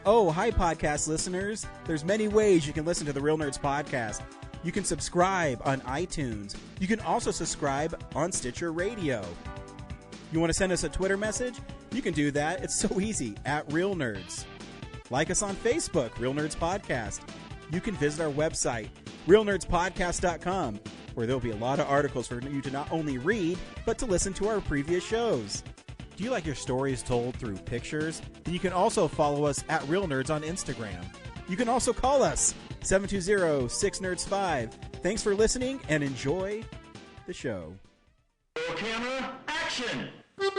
Oh, hi, podcast listeners. There's many ways you can listen to the Real Nerds Podcast. You can subscribe on iTunes. You can also subscribe on Stitcher Radio. You want to send us a Twitter message? You can do that. It's so easy, at Real Nerds. Like us on Facebook, Real Nerds Podcast. You can visit our website, realnerdspodcast.com, where there'll be a lot of articles for you to not only read, but to listen to our previous shows. Do you like your stories told through pictures? Then you can also follow us at Real Nerds on Instagram. You can also call us, 720-6nerds5. Thanks for listening and enjoy the show. Camera, action! Well,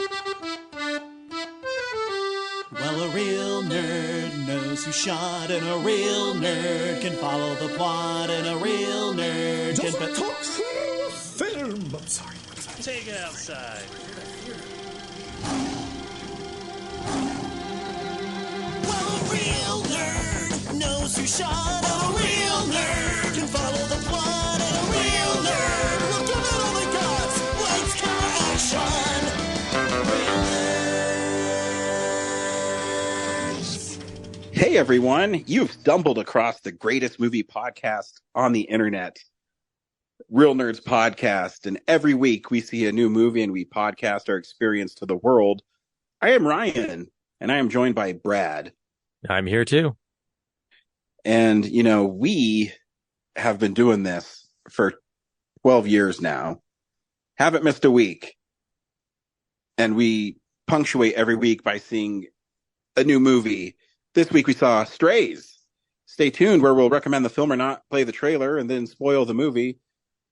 a real nerd knows who shot, and a real nerd can follow the plot, and a real nerd can... talk film! I'm sorry. Take it outside. Well, a real nerd knows who shot, and a real nerd can follow the plot, and a real nerd will give it all they got. Lights, camera, action! Real nerds. Hey everyone, you've stumbled across the greatest movie podcast on the internet, Real Nerds Podcast, and every week we see a new movie and we podcast our experience to the world. I am Ryan, and I am joined by Brad. I'm here too. And, you know, we have been doing this for 12 years now, haven't missed a week, and we punctuate every week by seeing a new movie. This week we saw Strays. Stay tuned where we'll recommend the film or not, play the trailer, and then spoil the movie.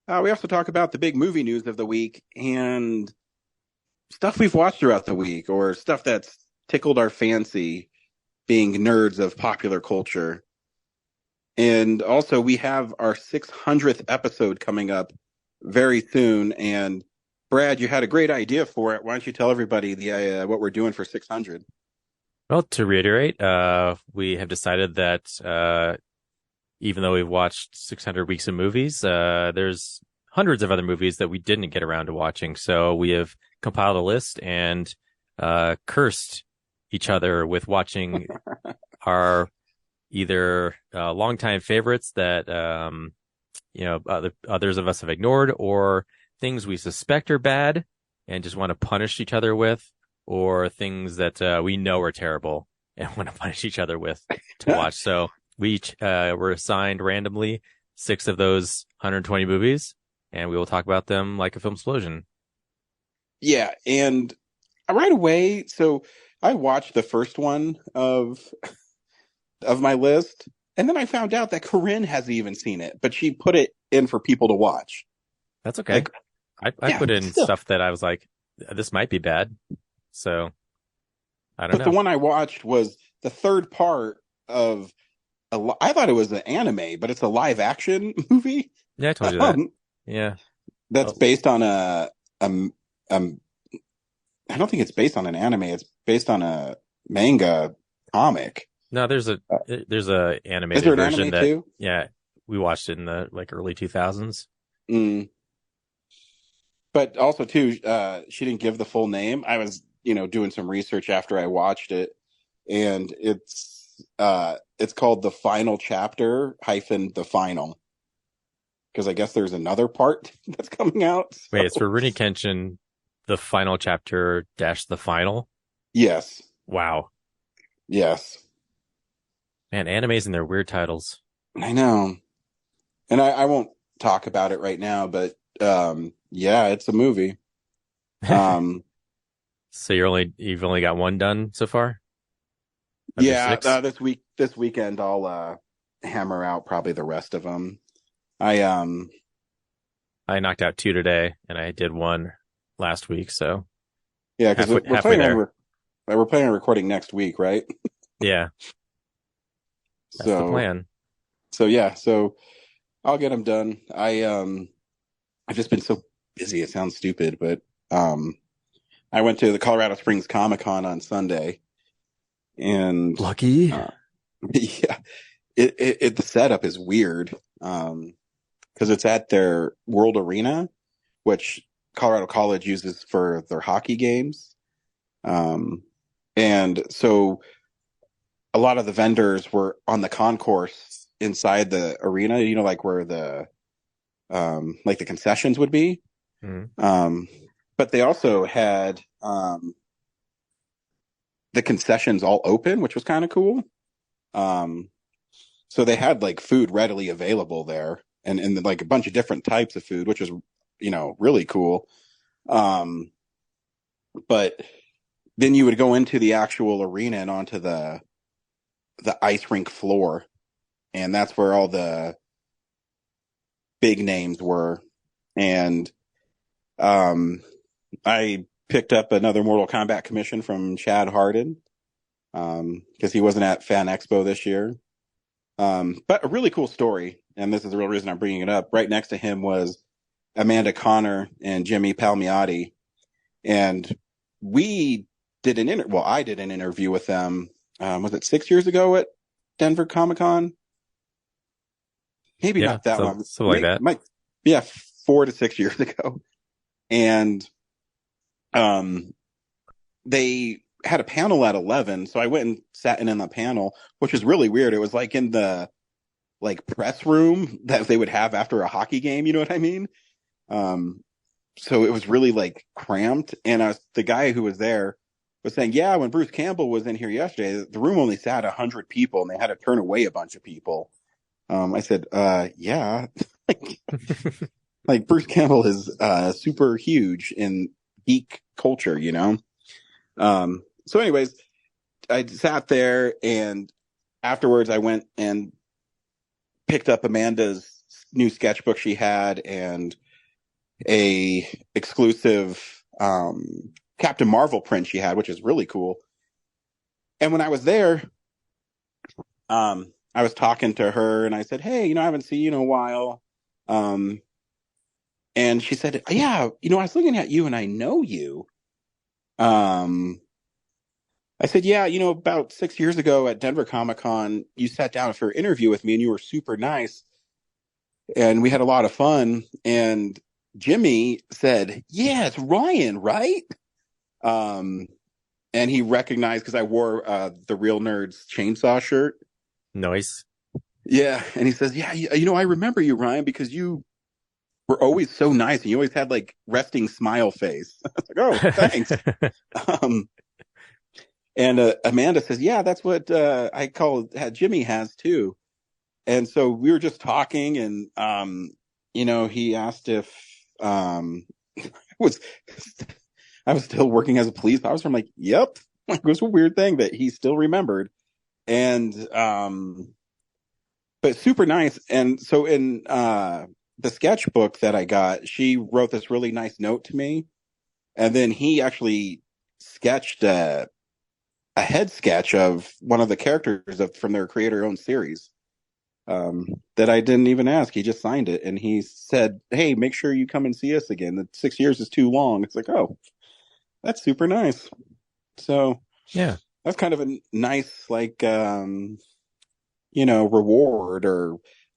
We also talk about the big movie news of the week and stuff we've watched throughout the week or stuff that's tickled our fancy, being nerds of popular culture. And also we have our 600th episode coming up very soon. And Brad, you had a great idea for it. Why don't you tell everybody what we're doing for 600? Well, to reiterate, we have decided that even though we've watched 600 weeks of movies, there's hundreds of other movies that we didn't get around to watching. So we have compiled a list and cursed each other with watching our either longtime favorites that others of us have ignored, or things we suspect are bad and just want to punish each other with, or things that we know are terrible and want to punish each other with to watch. So we each were assigned randomly 6 of those 120 movies, and we will talk about them like a film explosion. Yeah, and right away, so I watched the first one of my list, and then I found out that Corinne hasn't even seen it, but she put it in for people to watch. That's okay. I put in stuff that I was like, this might be bad. So, I don't know. But the one I watched was the third part of I thought it was an anime, but it's a live action movie. Yeah, I told you that. Yeah. That's based on I don't think it's based on an anime. It's based on a manga comic. No, there's a animated Is there an version anime that, too? yeah, we watched it in the early 2000s. But also too, she didn't give the full name. I was, doing some research after I watched it, and it's called The Final Chapter - The Final, because I guess there's another part that's coming out. So. Wait, it's for Rurouni Kenshin, The Final Chapter - The Final? Yes. Wow. Yes. Man, animes and their weird titles. I know. And I won't talk about it right now, but yeah, it's a movie. So you've only got one done so far? Yeah, this weekend I'll hammer out probably the rest of them. I knocked out 2 today, and I did 1 last week. So yeah, because we're planning on recording next week, right? Yeah, that's the plan. So yeah, I'll get them done. I've just been so busy. It sounds stupid, but I went to the Colorado Springs Comic-Con on Sunday, and lucky. Yeah, the setup is weird because it's at their World Arena, which Colorado College uses for their hockey games. And so a lot of the vendors were on the concourse inside the arena, like where the like the concessions would be. Mhm. But they also had the concessions all open, which was kind of cool. So they had like food readily available there, and like a bunch of different types of food, which was really cool. But then you would go into the actual arena and onto the ice rink floor, and that's where all the big names were. And I picked up another Mortal Kombat commission from Chad Hardin because he wasn't at Fan Expo this year. But a really cool story, and this is the real reason I'm bringing it up. Right next to him was Amanda Connor and Jimmy Palmiotti, and we did I did an interview with them. Was it 6 years ago at Denver Comic Con? Maybe not that long. Something like that. Yeah, 4 to 6 years ago. And they had a panel at 11, so I went and sat in the panel, which was really weird. It was like in the press room that they would have after a hockey game, you know what I mean? So it was really like cramped, and the guy who was there was saying, yeah, when Bruce Campbell was in here yesterday, the room only sat 100 people, and they had to turn away a bunch of people. I said, yeah, like Bruce Campbell is super huge in geek culture, So anyways, I sat there, and afterwards I went and picked up Amanda's new sketchbook she had and a exclusive Captain Marvel print she had, which is really cool. And when I was there, I was talking to her, and I said, hey, I haven't seen you in a while. And she said, yeah, I was looking at you and I know you. I said, yeah, about 6 years ago at Denver Comic Con, you sat down for an interview with me and you were super nice. And we had a lot of fun. And Jimmy said, yeah, it's Ryan, right? And he recognized because I wore the Real Nerds chainsaw shirt. Nice. Yeah. And he says, yeah, I remember you, Ryan, because you were always so nice. And you always had like resting smile face. I was like, oh, thanks. And Amanda says, yeah, that's what Jimmy has too. And so we were just talking, and he asked if I was still working as a police officer. I'm like, yep. It was a weird thing that he still remembered. And but super nice. And so in the sketchbook that I got, she wrote this really nice note to me, and then he actually sketched a head sketch of one of the characters from their creator-owned series that I didn't even ask. He just signed it, and he said, hey, make sure you come and see us again. The 6 years is too long. It's like, oh, that's super nice. So yeah, that's kind of a nice, like, reward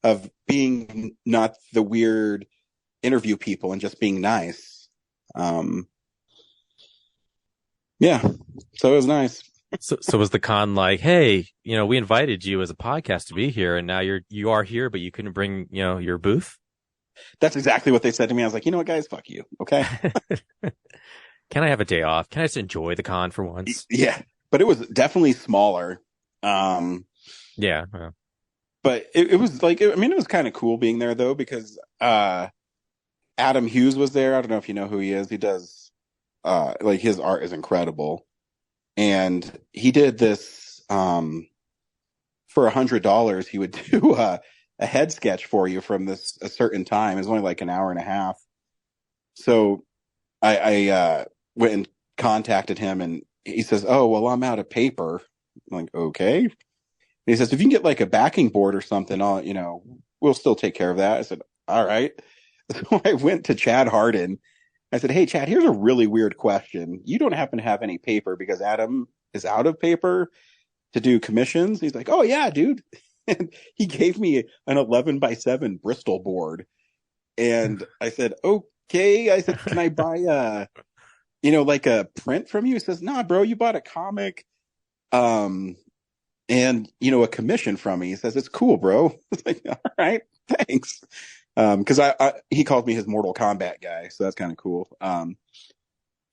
of being not the weird interview people and just being nice. Yeah, so it was nice. So was the con like, hey, we invited you as a podcast to be here, and now you are here, but you couldn't bring, your booth? That's exactly what they said to me. I was like, you know what, guys, fuck you. Okay. Can I have a day off? Can I just enjoy the con for once? Yeah, but it was definitely smaller. Yeah. But it was like, it was kind of cool being there though, because Adam Hughes was there. I don't know if you know who he is. He does like his art is incredible. And he did this for $100. He would do a head sketch for you from a certain time. It was only like an hour and a half. So I went and contacted him, and he says, "Oh, well, I'm out of paper." I'm like, "Okay." And he says, "If you can get like a backing board or something, we'll still take care of that." I said, "All right." So I went to Chad Hardin. I said, hey, Chad, here's a really weird question. You don't happen to have any paper because Adam is out of paper to do commissions? He's like, oh, yeah, dude. And he gave me an 11x7 Bristol board. And I said, okay. I said, can I buy like a print from you? He says, nah, bro, you bought a comic. and, you know, a commission from me. He says, it's cool, bro. It's like, all right, thanks. Cause he called me his Mortal Kombat guy. So that's kind of cool.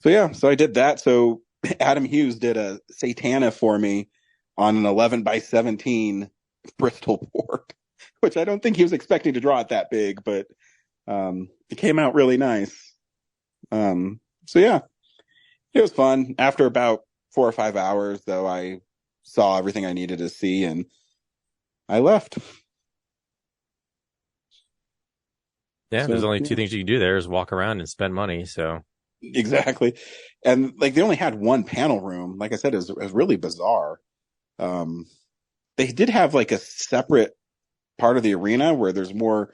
So yeah, so I did that. So Adam Hughes did a Satana for me on an 11x17 Bristol board, which I don't think he was expecting to draw it that big, but it came out really nice. So yeah, it was fun. After about 4 or 5 hours, though, I saw everything I needed to see and I left. Yeah, So, there's only yeah. two things you can do there is walk around and spend money. So Exactly. And like they only had one panel room. Like I said, it was really bizarre. They did have like a separate part of the arena where there's more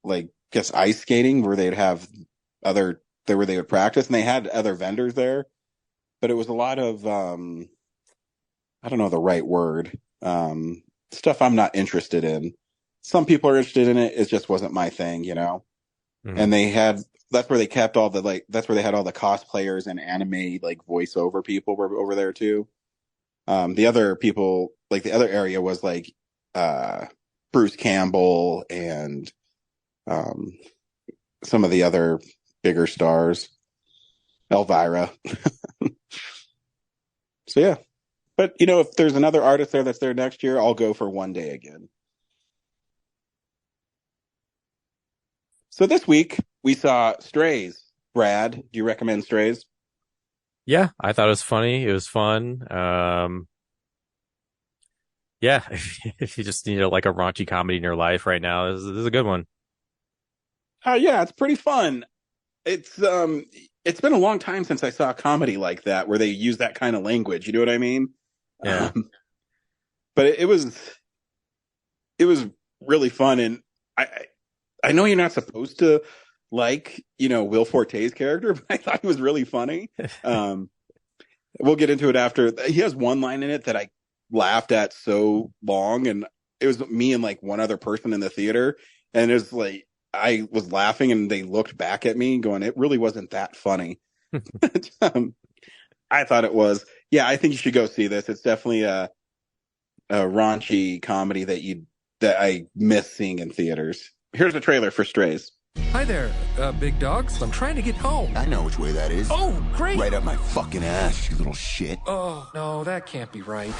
like just ice skating where they'd have where they would practice, and they had other vendors there, but it was a lot of I don't know the right word. Stuff I'm not interested in. Some people are interested in it. It just wasn't my thing, you know? Mhm. And that's where they kept that's where they had all the cosplayers and anime like voiceover people were over there too. The other people, like the other area was like, Bruce Campbell and, some of the other bigger stars, Elvira. So yeah, but you know, if there's another artist there that's there next year, I'll go for one day again. So this week we saw Strays. Brad, do you recommend Strays? yeah, I thought it was funny. It was fun. Yeah, if you just need like a raunchy comedy in your life right now, this is a good one. Yeah, it's pretty fun. It's been a long time since I saw a comedy like that where they use that kind of language. You know what I mean? Yeah. But it was really fun, and I know you're not supposed to like, you know, Will Forte's character, but I thought he was really funny. We'll get into it after. He has one line in it that I laughed at so long, and it was me and like one other person in the theater, and it was like I was laughing and they looked back at me going, it really wasn't that funny. I thought it was. Yeah, I think you should go see this. It's definitely a raunchy comedy that I miss seeing in theaters. Here's a trailer for Strays. Hi there, big dogs. I'm trying to get home. I know which way that is. Oh, great. Right up my fucking ass, you little shit. Oh, no, that can't be right.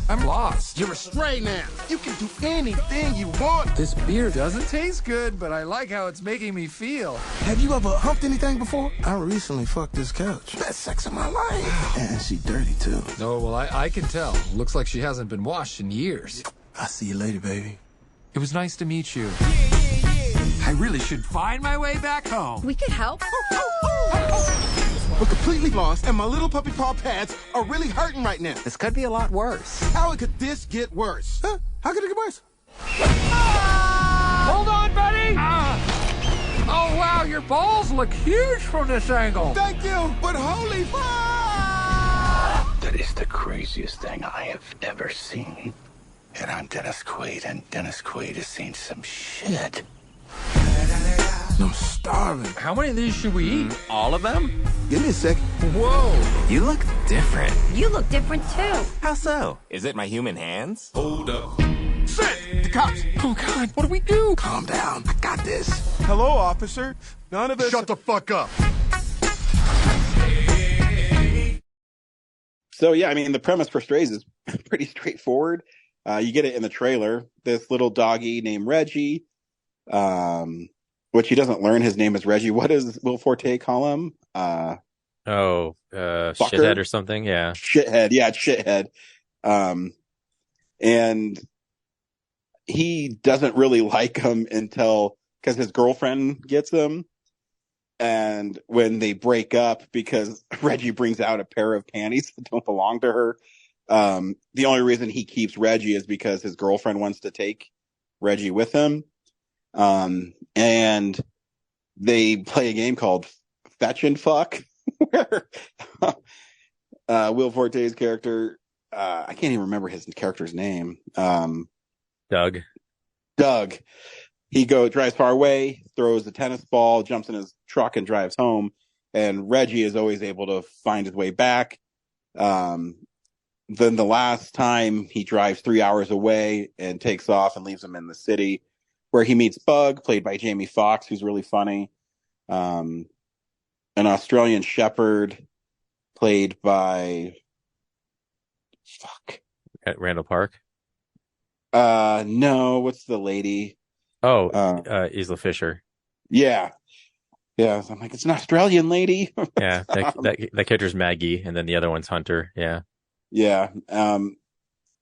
I'm lost. You're a stray now. You can do anything you want. This beer doesn't taste good, but I like how it's making me feel. Have you ever humped anything before? I recently fucked this couch. Best sex of my life. And she dirty, too. Oh, well, I can tell. Looks like she hasn't been washed in years. I'll see you later, baby. It was nice to meet you. I really should find my way back home. We could help. We're completely lost, and my little puppy paw pads are really hurting right now. This could be a lot worse. How could this get worse? Huh? How could it get worse? Hold on, buddy! Oh, wow, your balls look huge from this angle. Thank you, but holy fuck! That is the craziest thing I have ever seen. And I'm Dennis Quaid, and Dennis Quaid has seen some shit. I'm starving. How many of these should we eat? All of them? Give me a second. Whoa! You look different. You look different too. How so? Is it my human hands? Shit! The cops! Oh, God, what do we do? Calm down. I got this. Hello, officer. None of us. Shut the fuck up. So yeah, I mean, the premise for Strays is pretty straightforward. You get it in the trailer. This little doggy named Reggie, which he doesn't learn his name is Reggie. What does Will Forte call him? Shithead or something. Yeah. Shithead. Yeah, shithead. And he doesn't really like him because his girlfriend gets him. And when they break up, because Reggie brings out a pair of panties that don't belong to her, the only reason he keeps Reggie is because his girlfriend wants to take Reggie with him. And they play a game called Fetch and Fuck, where Will Forte's character, I can't even remember his character's name. Doug. He drives far away, throws a tennis ball, jumps in his truck and drives home. And Reggie is always able to find his way back. then the last time he drives 3 hours away and takes off and leaves him in the city, where he meets Bug, played by Jamie Foxx, who's really funny. An Australian Shepherd, played by At Randall Park. no, what's the lady? Isla Fisher. Yeah. Yeah. I'm like, it's an Australian lady. Yeah, that character's Maggie, and then the other one's Hunter. Yeah. Yeah. And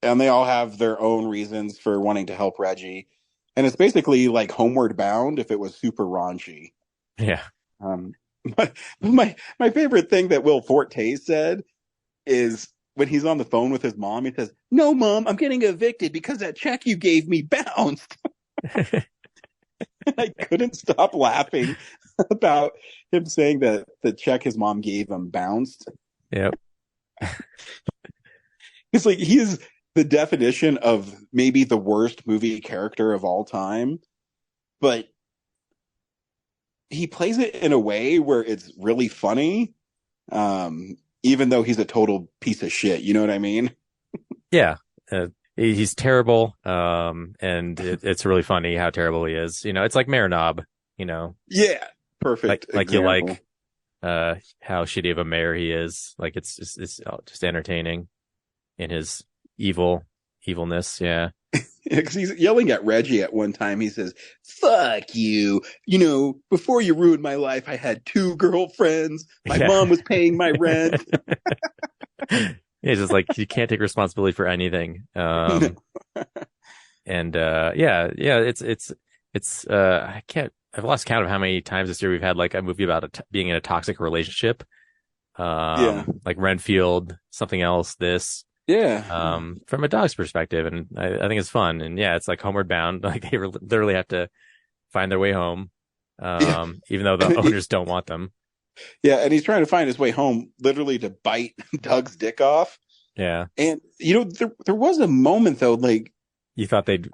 they all have their own reasons for wanting to help Reggie. And it's basically like Homeward Bound if it was super raunchy. Yeah. But my favorite thing that Will Forte said is when he's on the phone with his mom, he says, "No, Mom, I'm getting evicted because that check you gave me bounced." I couldn't stop laughing about him saying that the check his mom gave him bounced. Yep. It's like he is the definition of maybe the worst movie character of all time, but he plays it in a way where it's really funny, even though he's a total piece of shit. You know what I mean? Yeah. He's terrible. And it's really funny how terrible he is. You know, it's like Mayor, you know. Yeah. Perfect. Like you like how shitty of a mayor he is. Like it's just entertaining in his evilness. Yeah. Because he's yelling at Reggie at one time. He says, "Fuck you. You know, before you ruined my life, I had 2 girlfriends. My mom was paying my rent." It's just like, you can't take responsibility for anything. I've lost count of how many times this year we've had like a movie about being in a toxic relationship. Like Renfield, something else, this. Yeah. From a dog's perspective. And I think it's fun. And yeah, it's like Homeward Bound. Like they literally have to find their way home. Even though the owners don't want them. Yeah. And he's trying to find his way home literally to bite Doug's dick off. Yeah. And you know, there was a moment though, like you thought they'd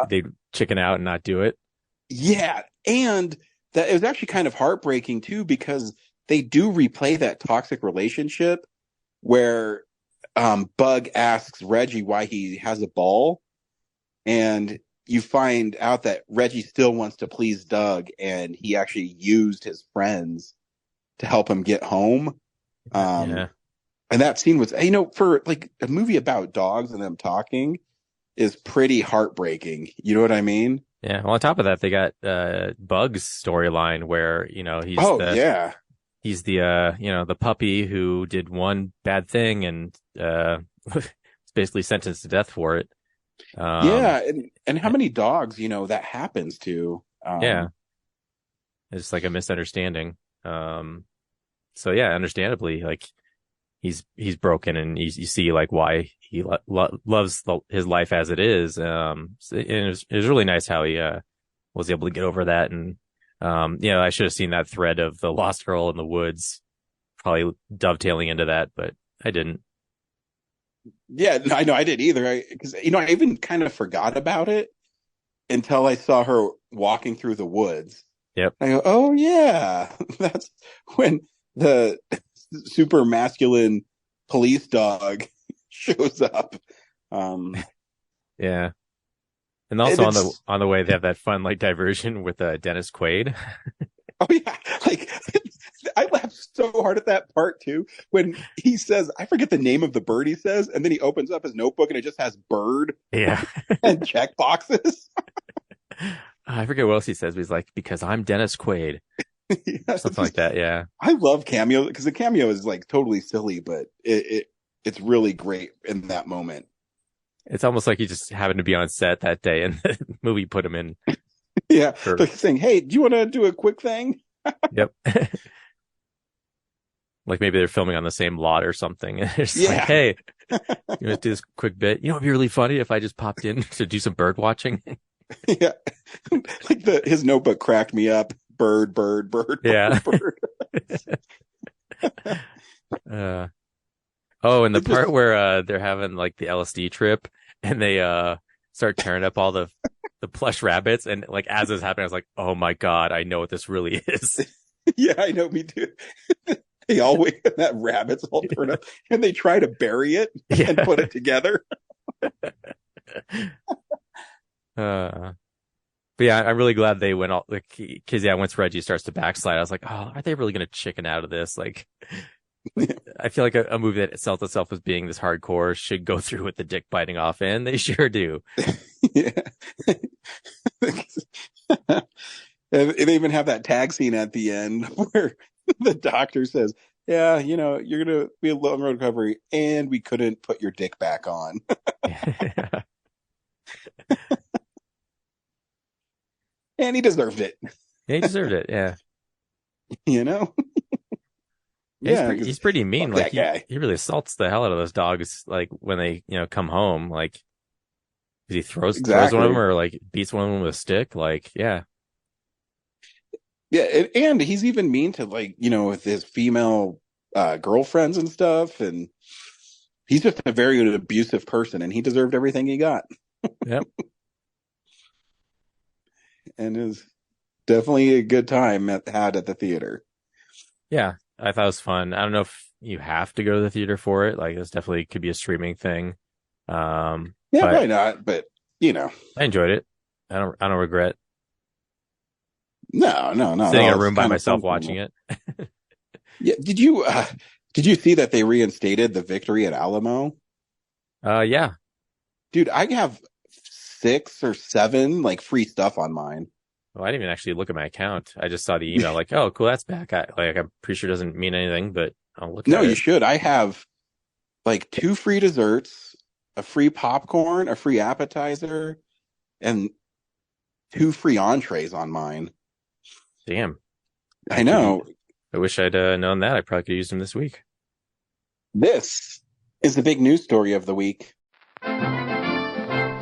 chicken out and not do it. Yeah. And that it was actually kind of heartbreaking too, because they do replay that toxic relationship where Bug asks Reggie why he has a ball, and you find out that Reggie still wants to please Doug, and he actually used his friends to help him get home. And that scene was, you know, for like a movie about dogs and them talking is pretty heartbreaking. You know what I mean? Yeah. Well, on top of that, they got Bug's storyline where, you know, he's the you know, the puppy who did one bad thing and was basically sentenced to death for it. And how many dogs, you know, that happens to? Yeah. It's like a misunderstanding. So yeah, understandably, like he's broken, and you see like why he loves his life as it is. And it was really nice how he was able to get over that. And you know, I should have seen that thread of the lost girl in the woods, probably dovetailing into that, but I didn't. Yeah, no, I know I didn't either. Because you know, I even kind of forgot about it until I saw her walking through the woods. Yep. I go, oh yeah, that's when the super masculine police dog shows up. Yeah. And also on the way, they have that fun like diversion with Dennis Quaid. Oh yeah, like I laughed so hard at that part too when he says, I forget the name of the bird he says, and then he opens up his notebook and it just has bird, and check boxes. I forget what else he says, but he's like, because I'm Dennis Quaid, something like that. Yeah, I love cameo because the cameo is like totally silly, but it's really great in that moment. It's almost like he just happened to be on set that day and the movie put him in. Yeah. They're saying, hey, do you want to do a quick thing? Yep. Like maybe they're filming on the same lot or something. And it's like, hey, you want to do this quick bit? You know, it'd be really funny if I just popped in to do some bird watching. Yeah. Like his notebook cracked me up. Bird. Yeah. Bird. And the part where they're having like the LSD trip and they start tearing up all the plush rabbits, and like as this happened, I was like, oh my god, I know what this really is. Yeah, I know, me too. They all wait, and that rabbit's all turned up, and they try to bury it and put it together. But yeah, I'm really glad they went all, like, because yeah, once Reggie starts to backslide, I was like, oh, are they really going to chicken out of this? Like, I feel like a movie that sells itself as being this hardcore should go through with the dick biting off, and they sure do. Yeah. And they even have that tag scene at the end where the doctor says, yeah, you know, you're going to be a long road recovery, and we couldn't put your dick back on. And he deserved it. Yeah, he deserved it. Yeah. You know? Yeah, he's pretty mean. Like he really assaults the hell out of those dogs. Like when they, come home, like he throws one of them or like beats one of them with a stick. Like, yeah. Yeah. And he's even mean to with his female girlfriends and stuff. And he's just a very abusive person, and he deserved everything he got. Yep. And it was definitely a good time had at the theater. Yeah, I thought it was fun. I don't know if you have to go to the theater for it. Like, this definitely could be a streaming thing. Yeah, why not? But I enjoyed it. I don't regret. No. Sitting in a room by myself watching it. Yeah. Did you see that they reinstated the Victory at Alamo? Yeah. Dude, I have 6 or 7 free stuff on mine. Well, I didn't even actually look at my account. I just saw the email like, oh, cool, that's back. I'm pretty sure it doesn't mean anything, but I'll look at it. No, you should. I have 2 free desserts, a free popcorn, a free appetizer, and 2 free entrees on mine. Damn. I know. I wish I'd known that. I probably could have used them this week. This is the big news story of the week.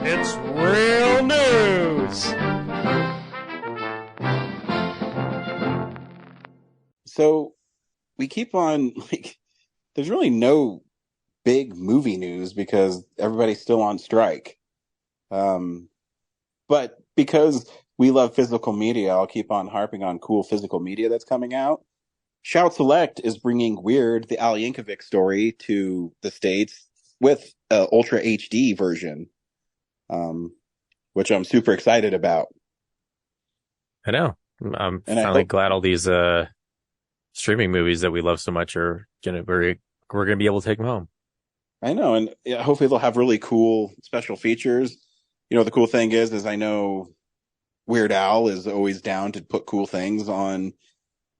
It's real news. So we keep on there's really no big movie news because everybody's still on strike. But because we love physical media, I'll keep on harping on cool physical media that's coming out. Shout Select is bringing Weird, the Al Yankovic story, to the States with an Ultra HD version. Which I'm super excited about. I know. I'm finally glad all these streaming movies that we love so much we're gonna be able to take them home. I know, and hopefully they'll have really cool special features. The cool thing is I know Weird Al is always down to put cool things on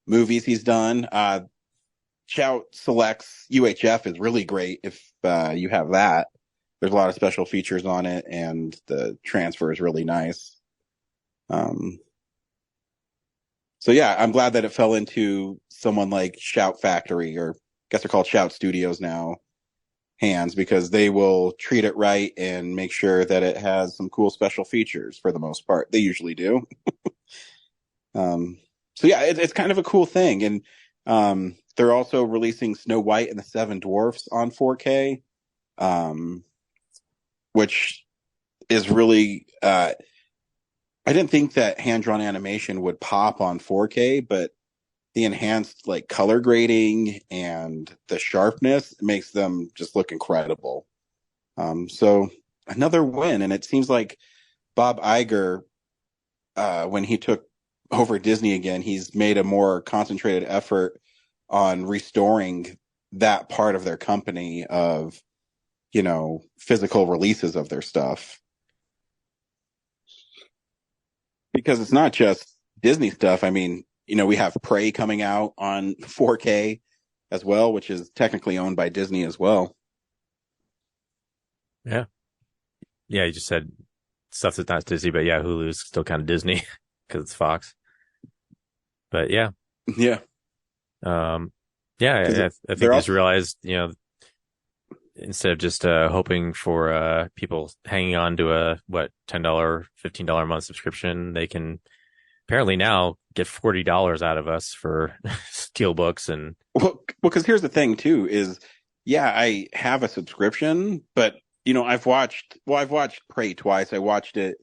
movies he's done. Shout Select's UHF is really great if you have that. There's a lot of special features on it, and the transfer is really nice. So yeah, I'm glad that it fell into someone like Shout Factory, or I guess they're called Shout Studios now, hands, because they will treat it right and make sure that it has some cool special features for the most part. They usually do. So yeah, it's kind of a cool thing. And they're also releasing Snow White and the Seven Dwarfs on 4K. Which is really, I didn't think that hand-drawn animation would pop on 4K, but the enhanced color grading and the sharpness makes them just look incredible. So another win. And it seems like Bob Iger, when he took over Disney again, he's made a more concentrated effort on restoring that part of their company of physical releases of their stuff. Because it's not just Disney stuff. I mean, we have Prey coming out on 4K as well, which is technically owned by Disney as well. Yeah. Yeah, you just said stuff that's not Disney, but yeah, Hulu's still kind of Disney because it's Fox. But yeah. Yeah. I think they just realized, instead of just hoping for people hanging on to a $10, $15 a month subscription, they can apparently now get $40 out of us for steel books. And because here's the thing too is, I have a subscription, but I've watched Prey twice. I watched it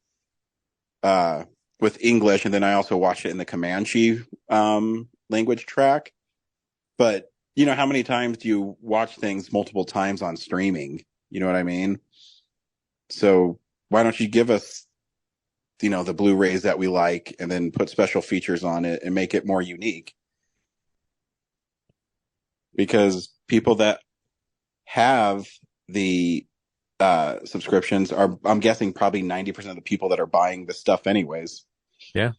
with English, and then I also watched it in the Comanche language track. But you know, how many times do you watch things multiple times on streaming? You know what I mean? So why don't you give us, you know, the Blu-rays that we like and then put special features on it and make it more unique? Because people that have the subscriptions are, I'm guessing, probably 90% of the people that are buying the stuff anyways. Yeah.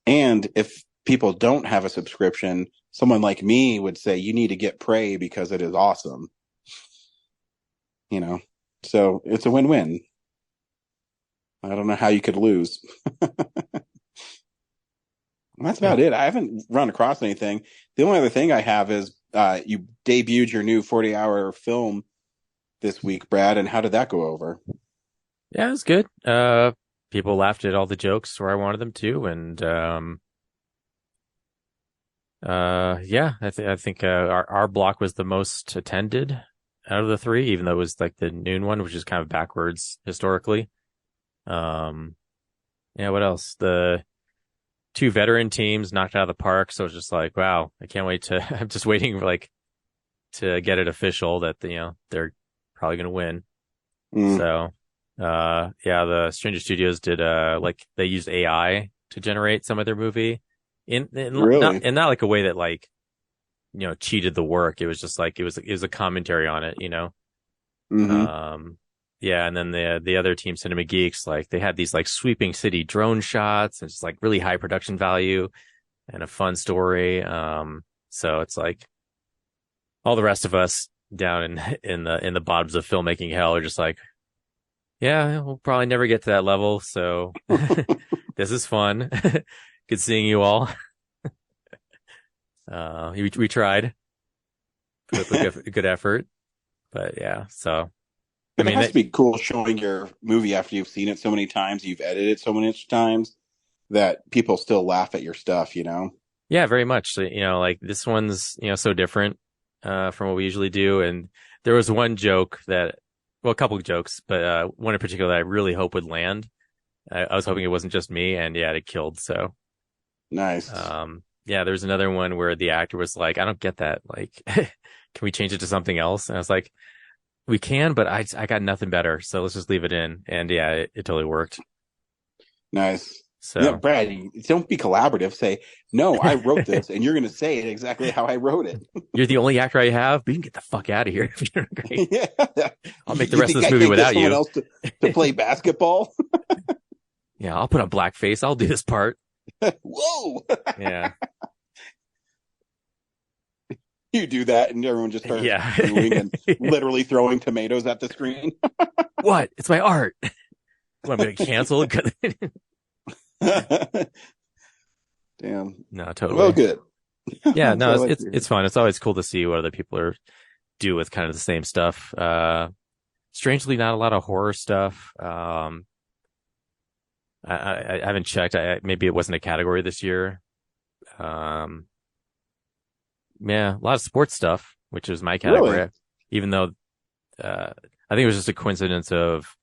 And if people don't have a subscription, someone like me would say, you need to get Prey because it is awesome. You know, so it's a win-win. I don't know how you could lose. That's about it. I haven't run across anything. The only other thing I have is you debuted your new 40-hour film this week, Brad, and how did that go over? Yeah, it was good. People laughed at all the jokes where I wanted them to, and yeah, I think our block was the most attended out of the three, even though it was like the noon one, which is kind of backwards historically. Yeah, what else? The two veteran teams knocked out of the park, so it's just like, wow, I can't wait to. I'm just waiting for to get it official that they're probably gonna win. So, yeah, the Stranger Studios did they used AI to generate some of their movie in really? not like a way that cheated the work. It was just like it was a commentary on it, Mm-hmm. Yeah, and then the other team, Cinema Geeks, they had these sweeping city drone shots and just really high production value and a fun story. So it's like all the rest of us down in the bottoms of filmmaking hell are just like, yeah, we'll probably never get to that level. So this is fun. Good seeing you all. We tried. Put up a good effort, but yeah. So It has to be cool showing your movie after you've seen it so many times, you've edited it so many times that people still laugh at your stuff, Yeah, very much. So, this one's, so different, from what we usually do. And there was one joke a couple of jokes, but, one in particular that I really hope would land. I was hoping it wasn't just me, and yeah, it killed. So nice. Yeah, there's another one where the actor was like, I don't get that. Can we change it to something else? And I was like, we can, but I got nothing better. So let's just leave it in. And yeah, it totally worked. Nice. So Brad, don't be collaborative. Say, no, I wrote this and you're going to say it exactly how I wrote it. You're the only actor I have, but you can get the fuck out of here. Great. Yeah. I'll make the rest of this movie without you. Else to play basketball. Yeah, I'll put on blackface. I'll do this part. Whoa. Yeah. You do that and everyone just starts doing and literally throwing tomatoes at the screen. What? It's my art. What, I'm going to cancel it? Damn. No, totally. Well, good. Yeah, no, it's fun. It's always cool to see what other people do with kind of the same stuff. Strangely, not a lot of horror stuff. I haven't checked. Maybe it wasn't a category this year. Yeah, a lot of sports stuff, which is my category. Really? Even though I think it was just a coincidence of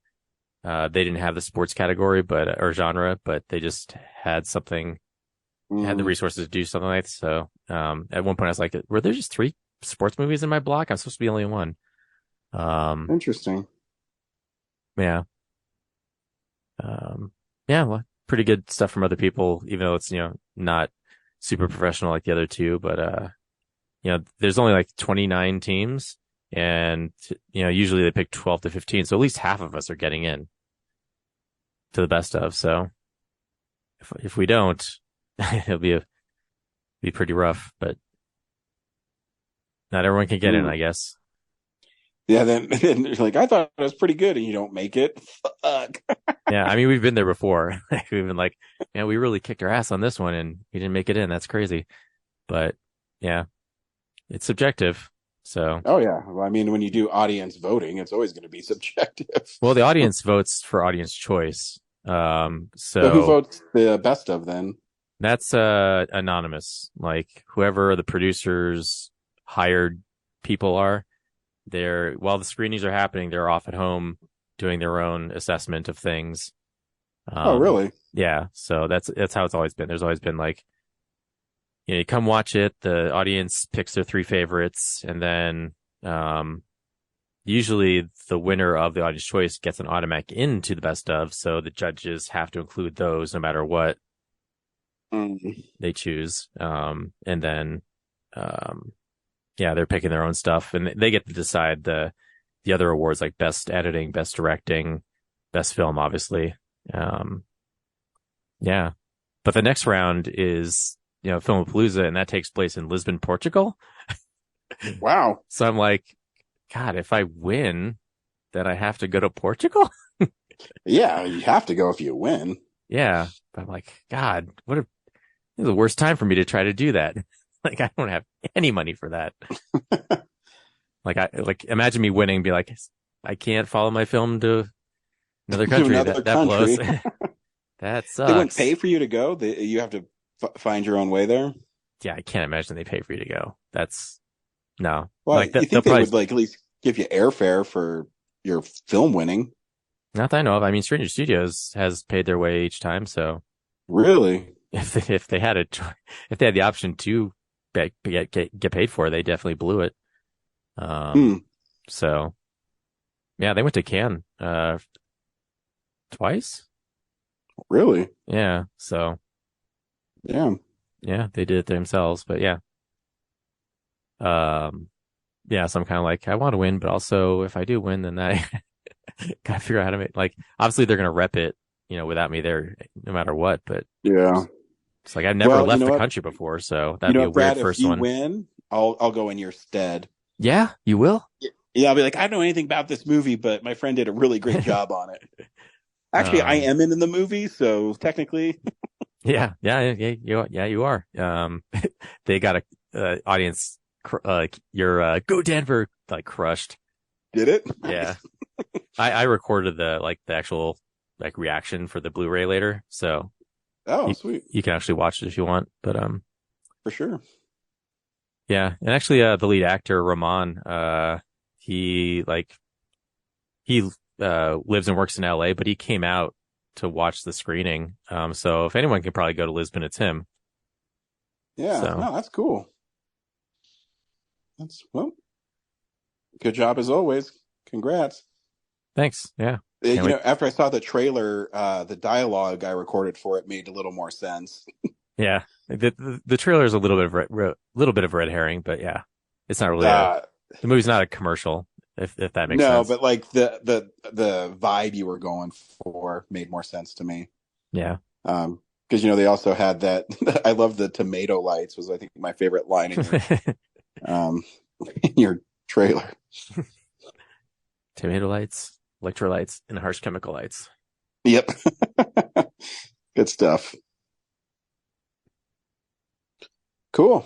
they didn't have the sports category, or genre, but they just had something, had the resources to do something like that. So at one point I was like, were there just 3 sports movies in my block? I'm supposed to be only one. Interesting. Yeah. Yeah, well, pretty good stuff from other people, even though it's, not super professional like the other two, but there's only 29 teams, and usually they pick 12 to 15, so at least half of us are getting in to the best of. So if we don't, it'll be pretty rough, but not everyone can get in, I guess. Yeah, then you're like, I thought it was pretty good, and you don't make it. Fuck. Yeah, I mean, we've been there before. We've been like, we really kicked our ass on this one, and we didn't make it in. That's crazy. But yeah, it's subjective. So. Oh yeah, well, I mean, when you do audience voting, it's always going to be subjective. Well, the audience votes for audience choice. So who votes the best of then? That's anonymous. Whoever the producers hired people are. While the screenings are happening, they're off at home doing their own assessment of things. Oh, really? Yeah. So that's how it's always been. There's always been you come watch it. The audience picks their 3 favorites, and then usually the winner of the audience choice gets an automatic into the best of. So the judges have to include those no matter what they choose. And then they're picking their own stuff, and they get to decide the other awards like best editing, best directing, best film, obviously. But the next round is, Filmapalooza, and that takes place in Lisbon, Portugal. Wow. So I'm like, God, if I win, then I have to go to Portugal? Yeah, you have to go if you win. Yeah. But I'm like, God, this is the worst time for me to try to do that. Like, I don't have any money for that. Imagine me winning and be like, I can't follow my film to another country. That blows. That sucks. They wouldn't pay for you to go. You have to find your own way there. Yeah, I can't imagine they pay for you to go. That's no. Well, you think they would at least give you airfare for your film winning? Not that I know of. I mean, Stranger Studios has paid their way each time. So really, if they had the option to get paid for it, they definitely blew it. So yeah, they went to Cannes twice. Really? Yeah. So yeah, they did it themselves. But yeah, so I'm kind of like, I want to win, but also if I do win, then I gotta figure out how to make, obviously they're gonna rep it, without me there, no matter what. But yeah, it's like I've never left the country before, so that'd be a Brad, weird first if you one. Win, I'll go in your stead. Yeah, you will. Yeah, I'll be like, I don't know anything about this movie, but my friend did a really great job on it. Actually, I am in the movie, so technically. Yeah, you are. They got a audience. Your Go Denver crushed. Did it? Yeah. I recorded the actual reaction for the Blu-ray later, so. Oh, sweet. You can actually watch it if you want, but for sure. Yeah, and actually, the lead actor Rahman, he lives and works in LA, but he came out to watch the screening. So if anyone can probably go to Lisbon, it's him. Yeah, no, that's cool. Good job as always. Congrats. Thanks. Yeah. After I saw the trailer, the dialogue I recorded for it made a little more sense. Yeah, the trailer is a little bit of red herring, but yeah, it's not really. The movie's not a commercial, if that makes sense. No, but the vibe you were going for made more sense to me. Yeah. Because they also had that. I love the tomato lights. Was I think my favorite line in your trailer. Tomato lights, electrolytes, and harsh chemical lights. Yep. Good stuff. Cool.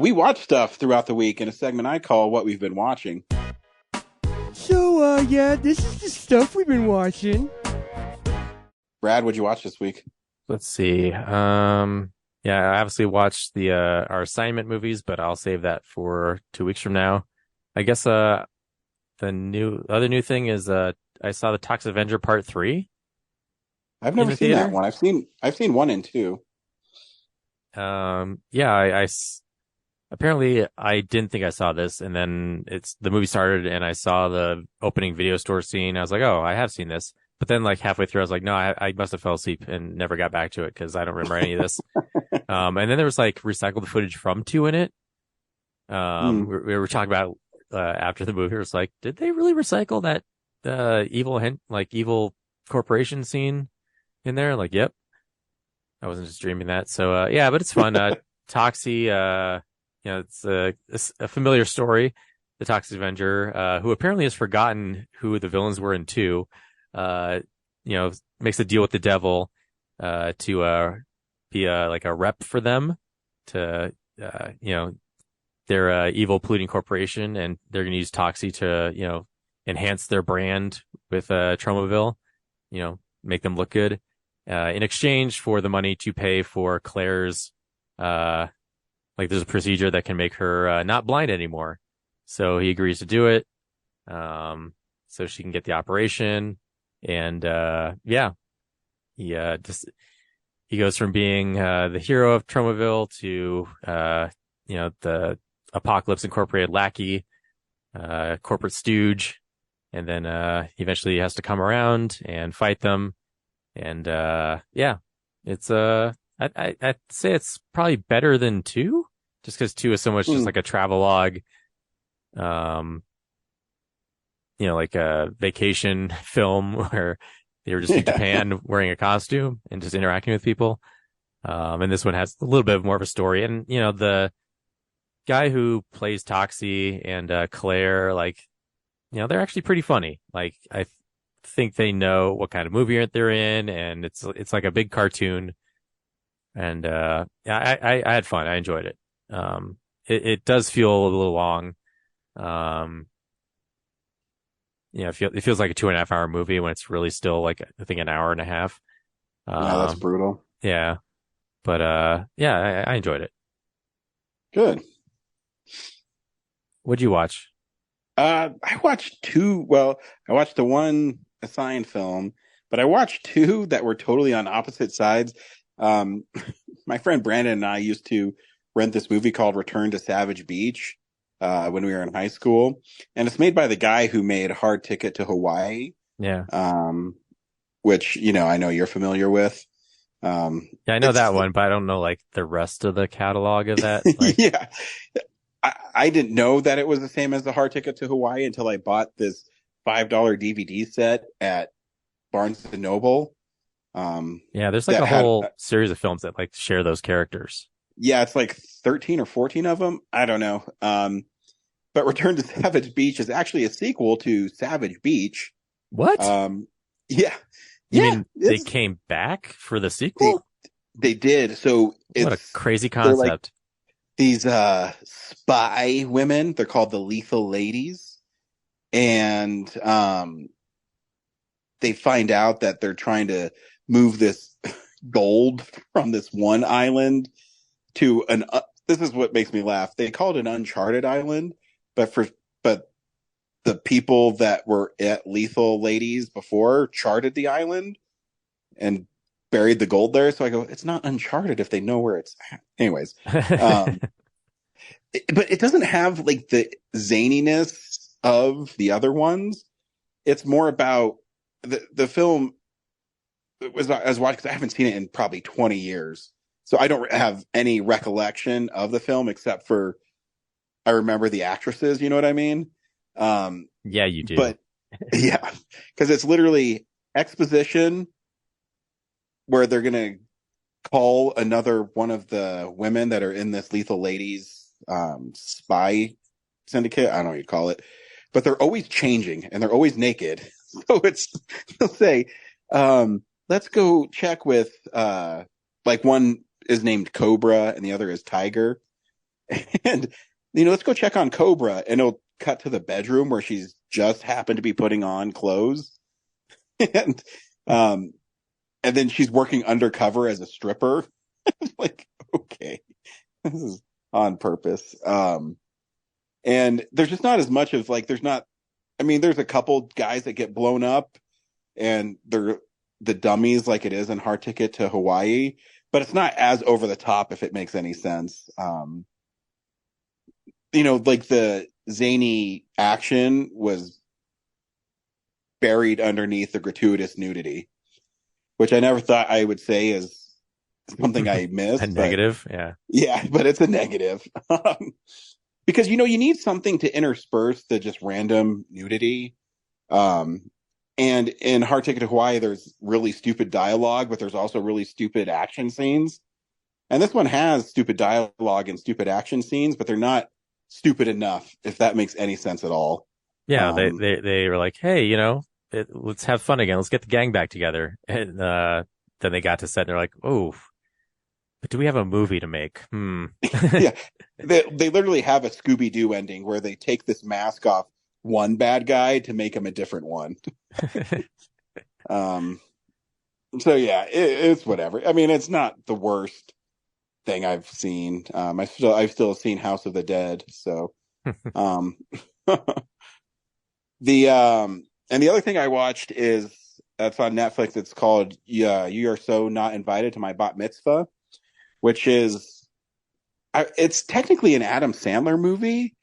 We watch stuff throughout the week in a segment I call What We've Been Watching. So, this is the stuff we've been watching. Brad, what'd you watch this week? Let's see. I obviously watched our assignment movies, but I'll save that for 2 weeks from now. I guess the other new thing is I saw the Toxic Avenger Part 3. I've never seen that one. I've seen 1 and 2. Apparently I didn't think I saw this, and then the movie started and I saw the opening video store scene. I was like, oh, I have seen this. But then halfway through, I was like, no, I must have fell asleep and never got back to it because I don't remember any of this. And then there was recycled footage from 2 in it. We were talking about after the movie. It was like, did they really recycle that evil corporation scene in there? Like, yep. I wasn't just dreaming that. So but it's fun. Toxie, it's a familiar story. The Toxic Avenger, who apparently has forgotten who the villains were in 2. Makes a deal with the devil to be a rep for them to they're evil polluting corporation, and they're going to use Toxie to enhance their brand with Tromaville, make them look good in exchange for the money to pay for Claire's there's a procedure that can make her not blind anymore. So he agrees to do it so she can get the operation. And, he he goes from being the hero of Tromaville to the Apocalypse Incorporated lackey, corporate stooge, and then he eventually has to come around and fight them. And it's I'd say it's probably better than 2, just because 2 is so much just like a travelogue, like a vacation film where they were just in Japan wearing a costume and just interacting with people. And this one has a little bit more of a story. And, the guy who plays Toxie and Claire, they're actually pretty funny. Like, I think they know what kind of movie they're in, and it's like a big cartoon. And I had fun. I enjoyed it. It does feel a little long. It feels like a 2.5 hour movie when it's really still like, I think, an hour and a half. Yeah, that's brutal. Yeah. But, I enjoyed it. Good. What'd you watch? I watched 2. Well, I watched the one assigned film, but I watched 2 that were totally on opposite sides. My friend Brandon and I used to rent this movie called Return to Savage Beach when we were in high school, and it's made by the guy who made Hard Ticket to Hawaii. Yeah. Which I know you're familiar with. Yeah, I know that one, but I don't know like the rest of the catalog of that. Yeah. I didn't know that it was the same as the Hard Ticket to Hawaii until I bought this $5 DVD set at Barnes and Noble. Yeah, there's like a whole series of films that like share those characters. Yeah, it's like 13 or 14 of them. I don't know. But Return to Savage Beach is actually a sequel to Savage Beach. What? Yeah. You mean they came back for the sequel? They did. So what a crazy concept. Like these spy women, they're called the Lethal Ladies. And they find out that they're trying to move this gold from this one island to this is what makes me laugh. They call it an uncharted island, but the people that were at Lethal Ladies before charted the island and buried the gold there. So I go, it's not uncharted if they know where it's at. Anyways. But it doesn't have like the zaniness of the other ones. It's more about the film. I was watching because I haven't seen it in probably 20 years. So I don't have any recollection of the film except for I remember the actresses. You know what I mean? Yeah, you do. But yeah, because it's literally exposition where they're going to call another one of the women that are in this Lethal Ladies spy syndicate. I don't know what you'd call it, but they're always changing and they're always naked. So they'll say, let's go check with, like one is named Cobra and the other is Tiger. And, let's go check on Cobra, and it'll cut to the bedroom where she's just happened to be putting on clothes. And then she's working undercover as a stripper. Like, okay, this is on purpose. And there's just not as much of like, there's a couple guys that get blown up and they're the dummies like it is in Hard Ticket to Hawaii, but it's not as over the top, if it makes any sense. Like the zany action was buried underneath the gratuitous nudity, which I never thought I would say is something I missed. A negative. Yeah. Yeah, but it's a negative. Because, you need something to intersperse the just random nudity. And in Hard Ticket to Hawaii, there's really stupid dialogue, but there's also really stupid action scenes. And this one has stupid dialogue and stupid action scenes, but they're not stupid enough, if that makes any sense at all. Yeah, they were like, hey, let's have fun again. Let's get the gang back together. And then they got to set and they're like, oh, but do we have a movie to make? Yeah, they literally have a Scooby-Doo ending where they take this mask off one bad guy to make him a different one. So yeah, it's whatever. I mean, it's not the worst thing I've seen. I've still seen House of the Dead. So, and the other thing I watched is that's on Netflix. It's called You Are So Not Invited to My Bat Mitzvah, which is it's technically an Adam Sandler movie,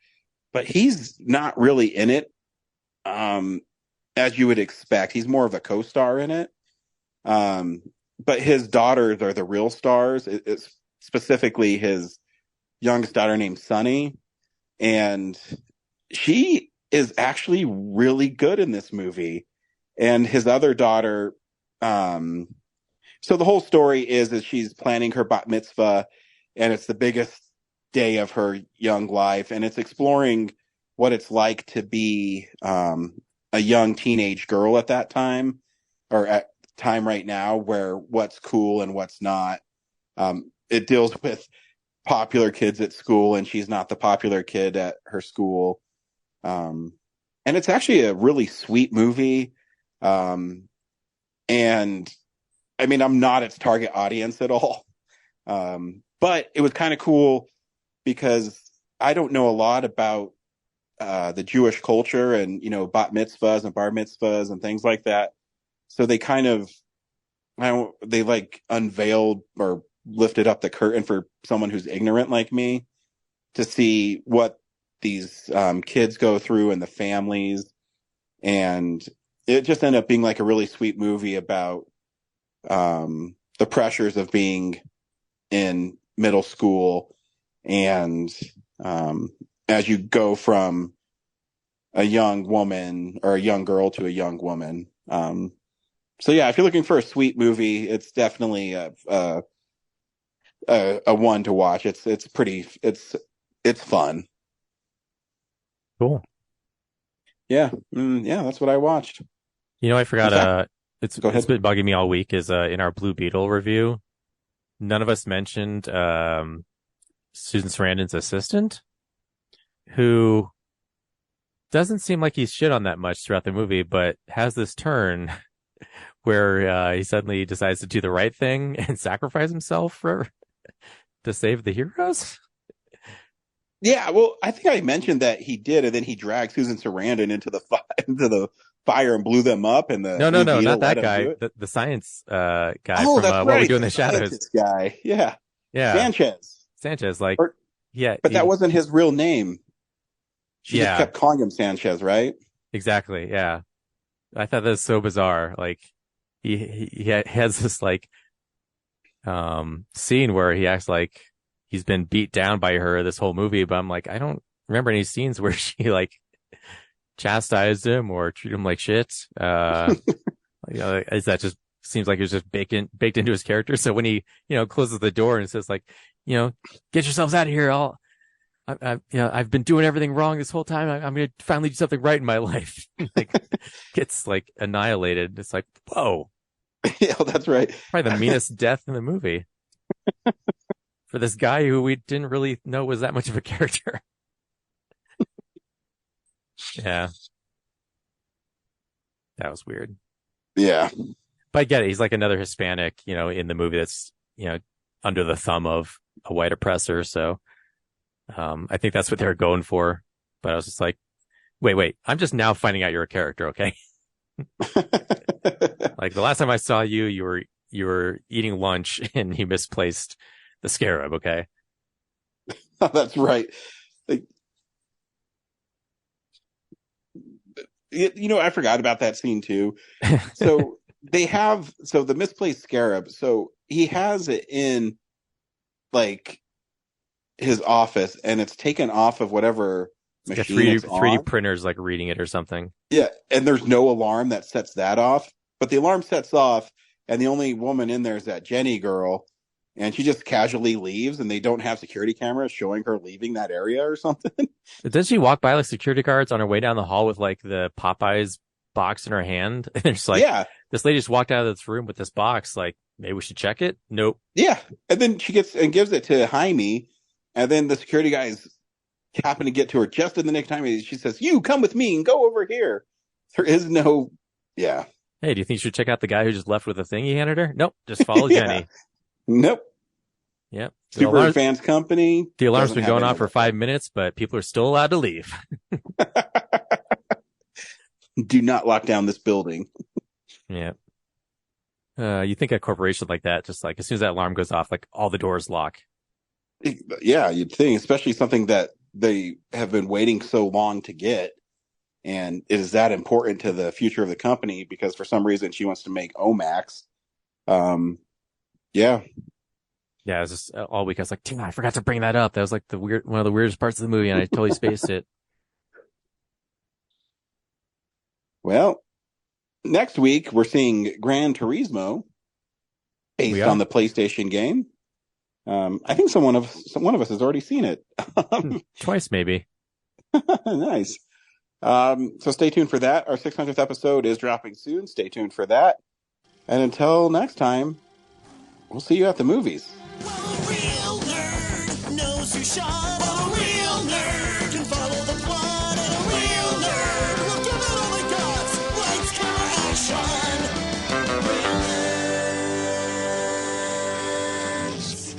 but he's not really in it. As you would expect, he's more of a co-star in it. But his daughters are the real stars. It's specifically his youngest daughter named Sunny, and she is actually really good in this movie. And his other daughter, so the whole story is she's planning her bat mitzvah, and it's the biggest day of her young life, and it's exploring what it's like to be a young teenage girl at that time, or at time right now, where what's cool and what's not. It deals with popular kids at school, and she's not the popular kid at her school. And it's actually a really sweet movie. And I mean, I'm not its target audience at all. But it was kind of cool because I don't know a lot about the Jewish culture and, bat mitzvahs and bar mitzvahs and things like that. So they kind of, they like unveiled or lifted up the curtain for someone who's ignorant like me to see what these kids go through and the families. And it just ended up being like a really sweet movie about the pressures of being in middle school. And as you go from a young woman or a young girl to a young woman. So yeah, if you're looking for a sweet movie, it's definitely a one to watch. It's fun. Cool. Yeah. Yeah. That's what I watched. I forgot, it's Go ahead. It's been bugging me all week is, in our Blue Beetle review, none of us mentioned, Susan Sarandon's assistant, who doesn't seem like he's shit on that much throughout the movie, but has this turn where he suddenly decides to do the right thing and sacrifice himself to save the heroes. Yeah, well, I think I mentioned that he did, and then he dragged Susan Sarandon into the fire and blew them up. And no, not that guy. The science guy from What We Do in the Shadows. Guy, yeah. Sanchez, like, but that wasn't his real name. She just kept calling him Sanchez, right? Exactly. Yeah, I thought that was so bizarre. Like, he has this like scene where he acts like he's been beat down by her this whole movie, but I'm like, I don't remember any scenes where she like chastised him or treated him like shit. Is that just seems like it was just baked into his character. So when he, closes the door and says like, get yourselves out of here. I've been doing everything wrong this whole time. I'm going to finally do something right in my life. Like, gets like annihilated. It's like, whoa. Yeah, that's right. Probably the meanest death in the movie for this guy who we didn't really know was that much of a character. Yeah. That was weird. Yeah. But I get it. He's like another Hispanic, in the movie that's, under the thumb of a white oppressor. So, I think that's what they're going for. But I was just like, wait, I'm just now finding out you're a character. Okay. Like the last time I saw you, you were eating lunch and you misplaced the scarab. Okay. That's right. I forgot about that scene too. So the misplaced scarab. So he has it in like his office, and it's taken off of whatever machine. 3D printers like reading it or something. Yeah, and there's no alarm that sets that off, but the alarm sets off, and the only woman in there is that Jenny girl, and she just casually leaves, and they don't have security cameras showing her leaving that area or something. Does she walk by like security guards on her way down the hall with like the Popeyes box in her hand? And they're just like, yeah, this lady just walked out of this room with this box. Like, maybe we should check it. Nope. Yeah, and then she gives it to Jaime, and then the security guys happen to get to her just in the nick time. She says, "You come with me and go over here." There is no, yeah. Hey, do you think you should check out the guy who just left with the thing he handed her? Nope, just follow Jenny. Nope. Yep. Super Advanced Company. The alarm's been going on for 5 minutes, but people are still allowed to leave. Do not lock down this building. Yeah. You think a corporation like that, just like as soon as that alarm goes off, like all the doors lock. Yeah, you'd think, especially something that they have been waiting so long to get. And it is that important to the future of the company because for some reason she wants to make Omax. Yeah. Yeah, it was just all week. I was like, damn, I forgot to bring that up. That was like one of the weirdest parts of the movie, and I totally spaced it. Well, next week we're seeing Gran Turismo based on the PlayStation game. I think one of us has already seen it. Twice, maybe. Nice. So stay tuned for that. Our 600th episode is dropping soon. Stay tuned for that. And until next time, we'll see you at the movies. Well, a real nerd knows who shot. Well, a real nerd can follow the plot. And a real nerd will give it all they got. Lights, camera, action. Real nerds.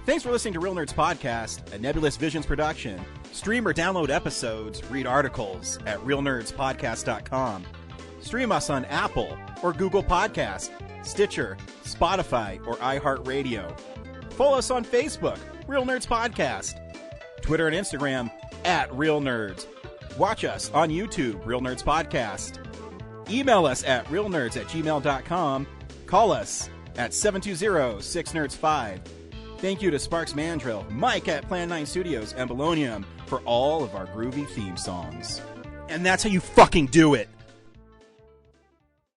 Thanks for listening to Real Nerds Podcast, a Nebulous Visions production. Stream or download episodes, read articles at realnerdspodcast.com. Stream us on Apple or Google Podcast, Stitcher, Spotify, or iHeartRadio. Follow us on Facebook, Real Nerds Podcast. Twitter and Instagram at Real Nerds. Watch us on YouTube, Real Nerds Podcast. Email us at realnerds@gmail.com. Call us at 720-6nerds5. Thank you to Sparks Mandrill, Mike at Plan 9 Studios, and Bolognium for all of our groovy theme songs. And that's how you fucking do it!